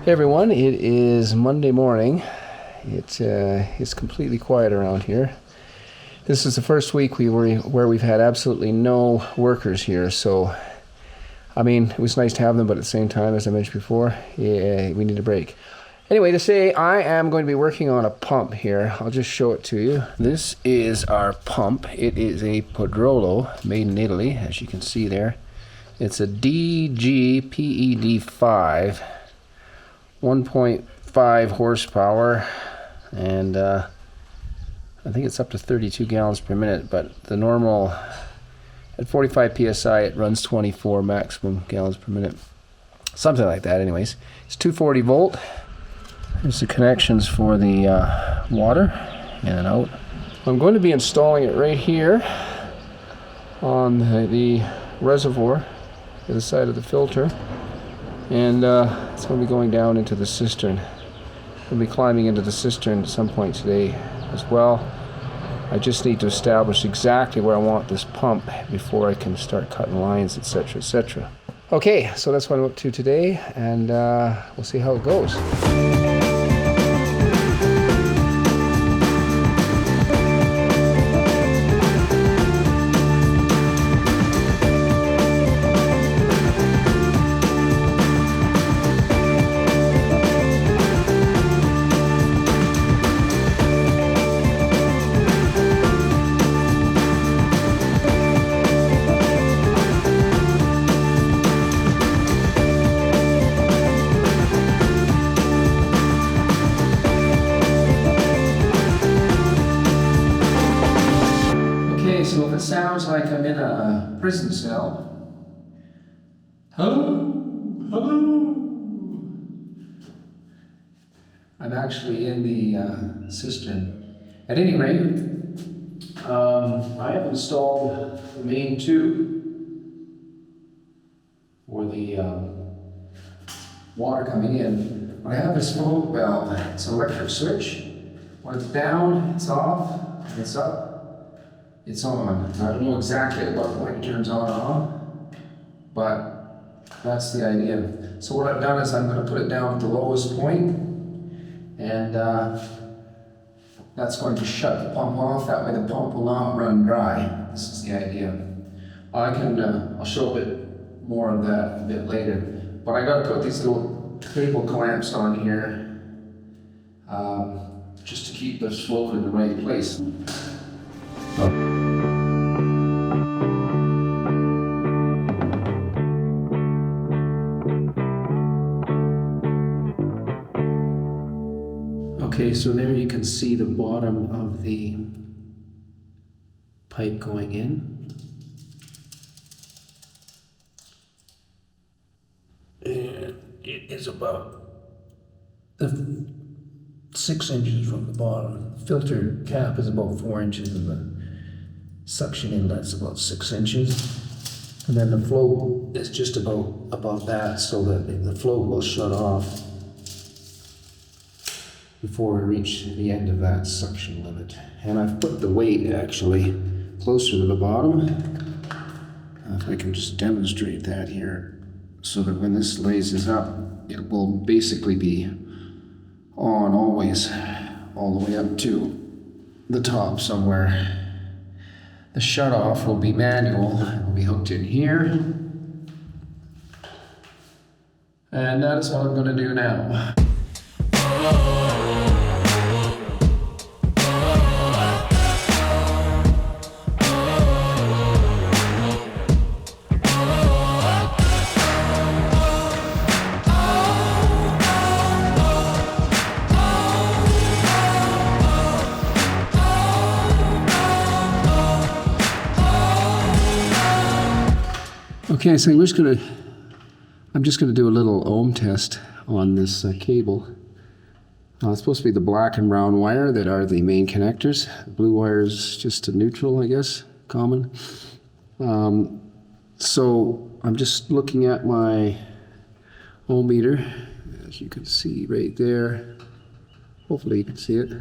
Hey everyone, it is Monday morning. It's completely quiet around here. This is the first week where we've had absolutely no workers here, so I mean, it was nice to have them, but at the same time, as I mentioned before, yeah, we need a break. Anyway, today I am going to be working on a pump here. I'll just show it to you. This is our pump. It is a pedrollo made in Italy, as you can see there. It's a DGPED5. 1.5 horsepower, and I think it's up to 32 gallons per minute, but the normal, at 45 psi, it runs 24 maximum gallons per minute. Something like that anyways. It's 240 volt. There's the connections for the water, in and out. I'm going to be installing it right here on the reservoir, to the side of the filter. And it's going to be going down into the cistern. I'll be climbing into the cistern at some point today as well. I just need to establish exactly where I want this pump before I can start cutting lines, etc., etc. Okay, so that's what I'm up to today, and we'll see how it goes. So if it sounds like I'm in a prison cell, hello, I'm actually in the cistern. At any rate, I have installed the main tube for the water coming in. I have this float valve. It's an electric switch. When it's down, it's off. When it's up, it's on. I don't know exactly at what point it turns on and off, but that's the idea. So what I've done is I'm going to put it down at the lowest point, and that's going to shut the pump off. That way the pump will not run dry. This is the idea. I'll show a bit more of that a bit later, but I got to put these little cable clamps on here just to keep this float in the right place. Okay, so there you can see the bottom of the pipe going in. And it is about 6 inches from the bottom. The filter cap is about 4 inches, and the suction inlet's about 6 inches. And then the float is just about above that, so that the float will shut off before we reach the end of that suction limit. And I've put the weight actually closer to the bottom. If I can just demonstrate that here, so that when this raises up, it will basically be on always, all the way up to the top somewhere. The shut off will be manual. It will be hooked in here. And that is what I'm going to do now. Okay, so I'm just gonna do a little ohm test on this cable. It's supposed to be the black and brown wire that are the main connectors. The blue wire is just a neutral, I guess, common. So I'm just looking at my ohm meter, as you can see right there. Hopefully you can see it.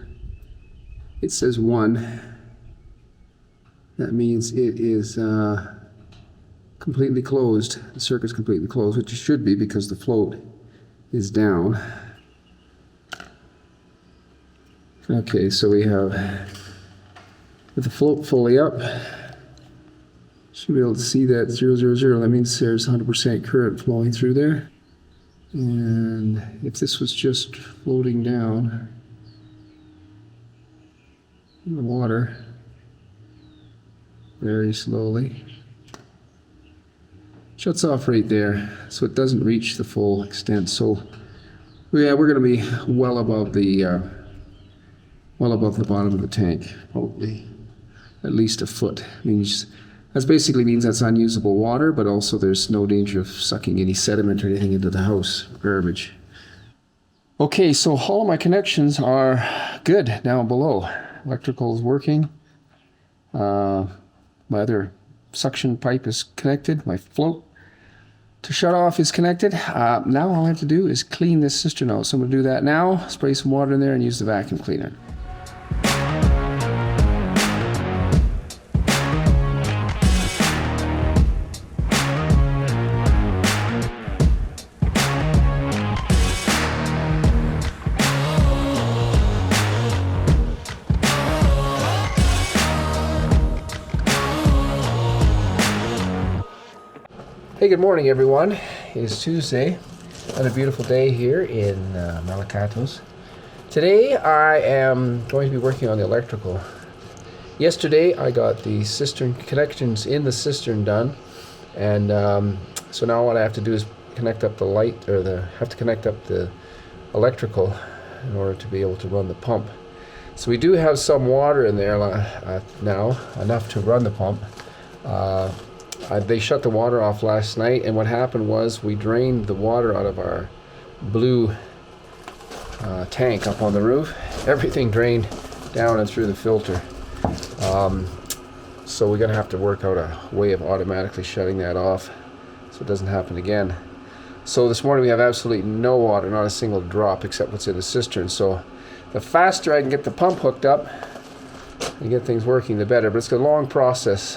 It says 1. That means it is completely closed. The circuit's completely closed, which it should be because the float is down. Okay, so we have, with the float fully up, should be able to see that 000. That means there's 100% current flowing through there. And if this was just floating down in the water very slowly, shuts off right there, so it doesn't reach the full extent. So yeah, we're going to be well above the bottom of the tank, probably at least a foot. That basically means that's unusable water, but also there's no danger of sucking any sediment or anything into the house, garbage. Okay, so all of my connections are good down below. Electrical is working. My other suction pipe is connected. My float to shut off is connected. Now all I have to do is clean this cistern out. So I'm going to do that now, spray some water in there and use the vacuum cleaner. Hey, good morning everyone. It is Tuesday, another beautiful day here in Malacatos. Today I am going to be working on the electrical. Yesterday I got the cistern connections in the cistern done, and so now what I have to do is connect up the light, or have to connect up the electrical in order to be able to run the pump. So we do have some water in there now, enough to run the pump. They shut the water off last night, and what happened was we drained the water out of our blue tank up on the roof. Everything drained down and through the filter. So we're going to have to work out a way of automatically shutting that off so it doesn't happen again. So this morning we have absolutely no water, not a single drop except what's in the cistern. So the faster I can get the pump hooked up and get things working, the better. But it's a long process.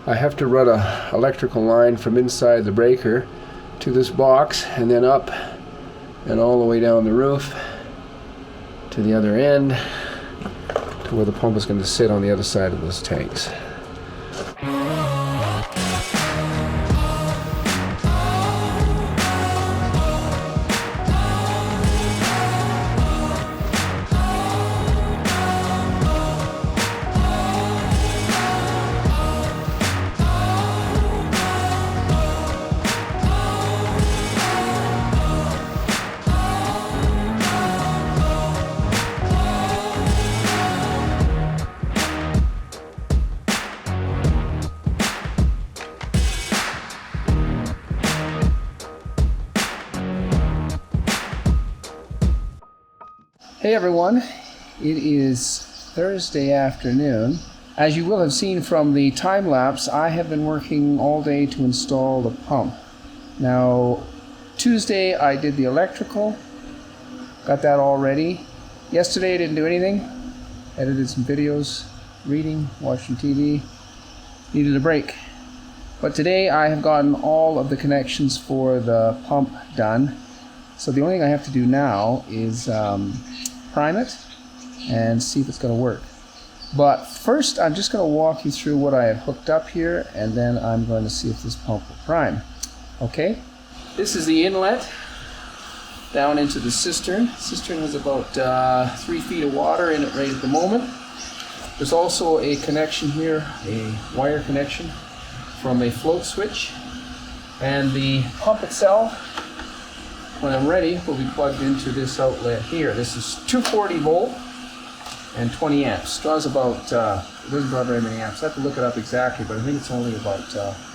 I have to run an electrical line from inside the breaker to this box, and then up and all the way down the roof to the other end to where the pump is going to sit on the other side of those tanks. Hey everyone, it is Thursday afternoon. As you will have seen from the time lapse, I have been working all day to install the pump. Now, Tuesday I did the electrical, got that all ready. Yesterday I didn't do anything, edited some videos, reading, watching TV, needed a break. But today I have gotten all of the connections for the pump done. So the only thing I have to do now is prime it and see if it's going to work. But first I'm just going to walk you through what I have hooked up here, and then I'm going to see if this pump will prime. Okay, this is the inlet down into the cistern. The cistern has about 3 feet of water in it right at the moment. There's also a connection here, a wire connection from a float switch, and the pump itself, when I'm ready, will be plugged into this outlet here. This is 240 volt and 20 amps. Draws about, it doesn't draw very many amps. I have to look it up exactly, but I think it's only about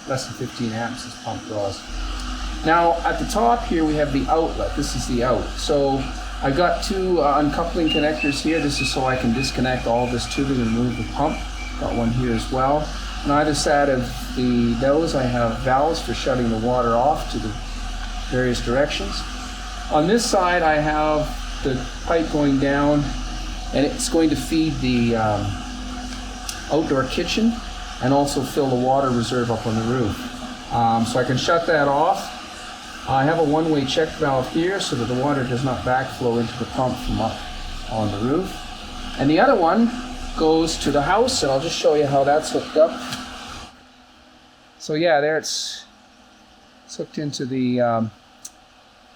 less than 15 amps this pump draws. Now at the top here we have the outlet. This is the out. So I've got two uncoupling connectors here. This is so I can disconnect all this tubing and remove the pump. Got one here as well. On either side of those I have valves for shutting the water off to the various directions. On this side I have the pipe going down, and it's going to feed the outdoor kitchen and also fill the water reserve up on the roof. So I can shut that off I have a one-way check valve here so that the water does not backflow into the pump from up on the roof. And the other one goes to the house, and I'll just show you how that's hooked up. So yeah, there it's hooked into the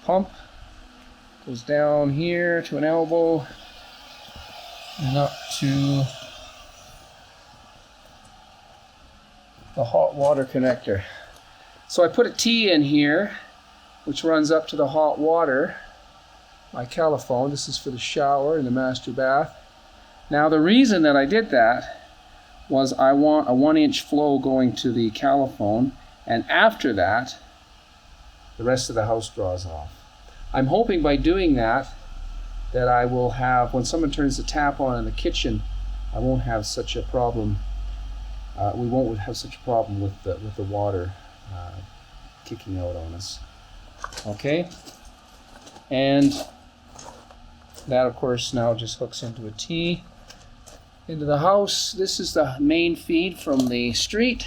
pump. Goes down here to an elbow and up to the hot water connector. So I put a T in here, which runs up to the hot water, my caliphone. This is for the shower and the master bath. Now the reason that I did that was I want a 1-inch flow going to the caliphone, and after that, the rest of the house draws off. I'm hoping by doing that, that I will have, when someone turns the tap on in the kitchen, I won't have such a problem. We won't have such a problem with the water kicking out on us. Okay, and that of course now just hooks into a T into the house. This is the main feed from the street.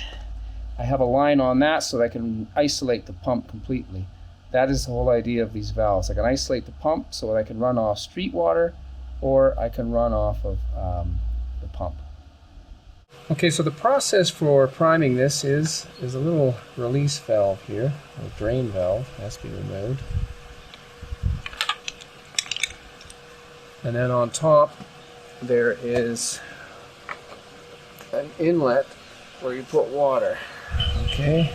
I have a line on that so that I can isolate the pump completely. That is the whole idea of these valves. I can isolate the pump so that I can run off street water, or I can run off of the pump. Okay, so the process for priming this is a little release valve here, a drain valve, has to be removed. And then on top there is an inlet where you put water. Okay.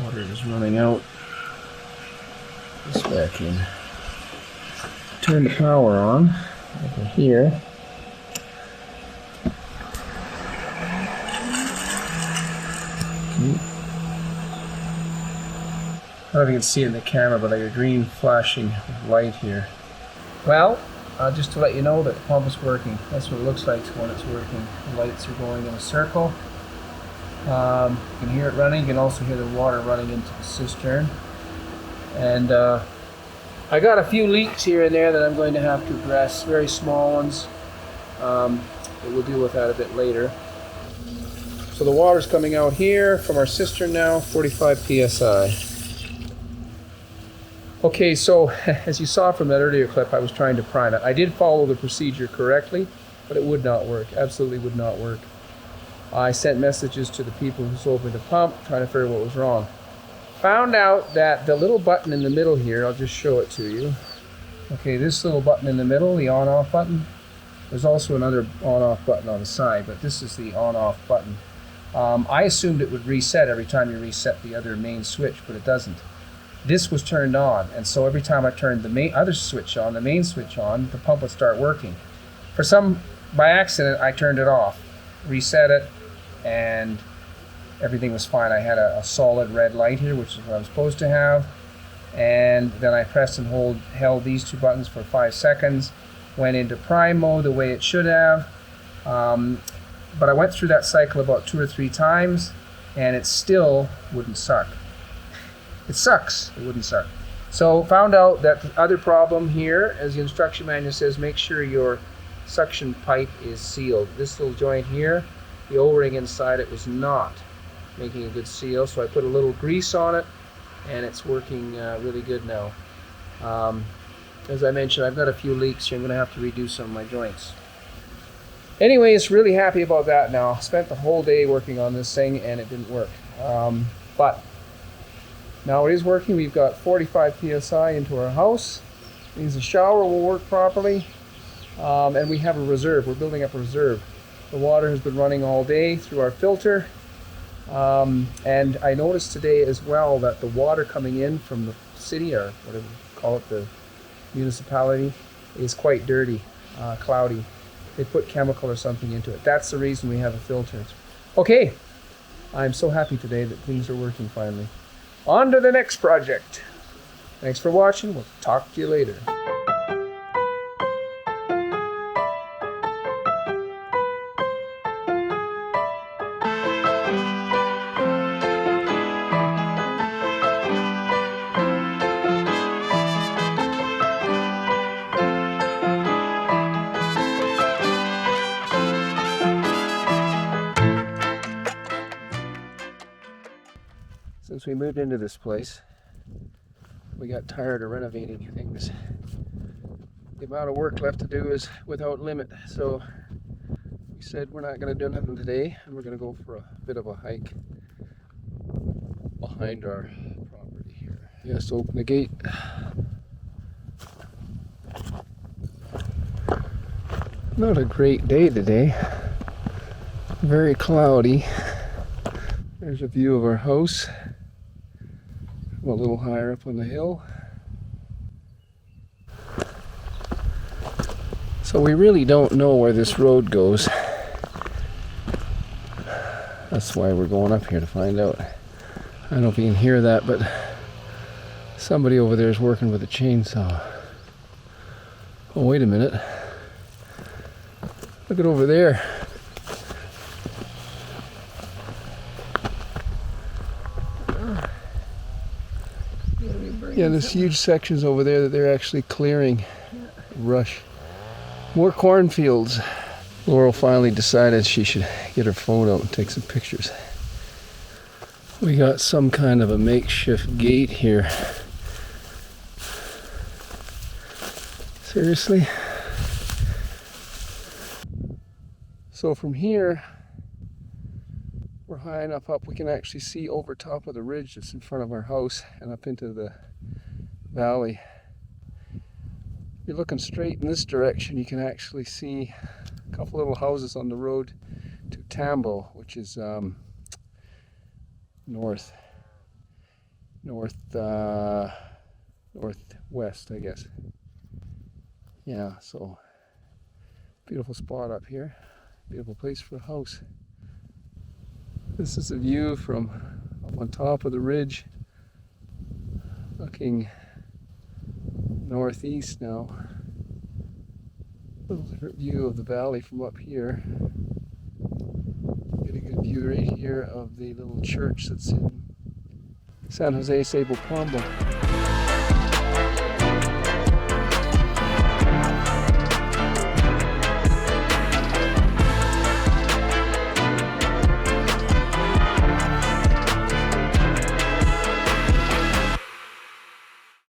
Water is running out. This back in. Turn the power on over here. I don't know if you can see it in the camera, but I got a green flashing light here. Well, just to let you know that the pump is working. That's what it looks like when it's working. The lights are going in a circle. You can hear it running. You can also hear the water running into the cistern. And I got a few leaks here and there that I'm going to have to address, very small ones. But we'll deal with that a bit later. So the water's coming out here from our cistern now, 45 psi. Okay, so as you saw from that earlier clip, I was trying to prime it. I did follow the procedure correctly, but it would not work. Absolutely would not work. I sent messages to the people who sold me the pump, trying to figure out what was wrong. Found out that the little button in the middle here, I'll just show it to you. Okay, this little button in the middle, the on-off button. There's also another on-off button on the side, but this is the on-off button. I assumed it would reset every time you reset the other main switch, but it doesn't. This was turned on, and so every time I turned the other switch on, the main switch on, the pump would start working. By accident, I turned it off, reset it, and everything was fine. I had a solid red light here, which is what I'm supposed to have, and then I pressed and held these two buttons for 5 seconds, went into prime mode the way it should have, but I went through that cycle about 2 or 3 times, and it still wouldn't suck. It sucks. It wouldn't suck. So found out that the other problem here, as the instruction manual says, make sure your suction pipe is sealed. This little joint here, the O-ring inside it was not making a good seal, so I put a little grease on it, and it's working really good now. As I mentioned, I've got a few leaks here. I'm going to have to redo some of my joints. Anyways, really happy about that now. Spent the whole day working on this thing, and it didn't work. But now it is working. We've got 45 psi into our house. It means the shower will work properly. And we have a reserve. We're building up a reserve. The water has been running all day through our filter. And I noticed today as well that the water coming in from the city, or whatever you call it, the municipality, is quite dirty, cloudy. They put chemical or something into it. That's the reason we have a filter. Okay, I'm so happy today that things are working finally. On to the next project. Thanks for watching. We'll talk to you later. Since we moved into this place, we got tired of renovating things. The amount of work left to do is without limit, so we said we're not going to do nothing today, and we're going to go for a bit of a hike behind our property here. Yes, open the gate. Not a great day today. Very cloudy. There's a view of our house. A little higher up on the hill. So we really don't know where this road goes. That's why we're going up here to find out. I don't know if you can hear that, but somebody over there is working with a chainsaw. Oh, wait a minute. Look at over there. Yeah, there's huge sections over there that they're actually clearing. Rush. More cornfields. Laurel finally decided she should get her phone out and take some pictures. We got some kind of a makeshift gate here. Seriously? So from here, we're high enough up we can actually see over top of the ridge that's in front of our house and up into the valley. If you're looking straight in this direction, you can actually see a couple little houses on the road to Tambo, which is northwest, I guess. Yeah, so beautiful spot up here. Beautiful place for a house. This is a view from up on top of the ridge, looking northeast now. A little different view of the valley from up here. Get a good view right here of the little church that's in San Jose Sabo Pombo.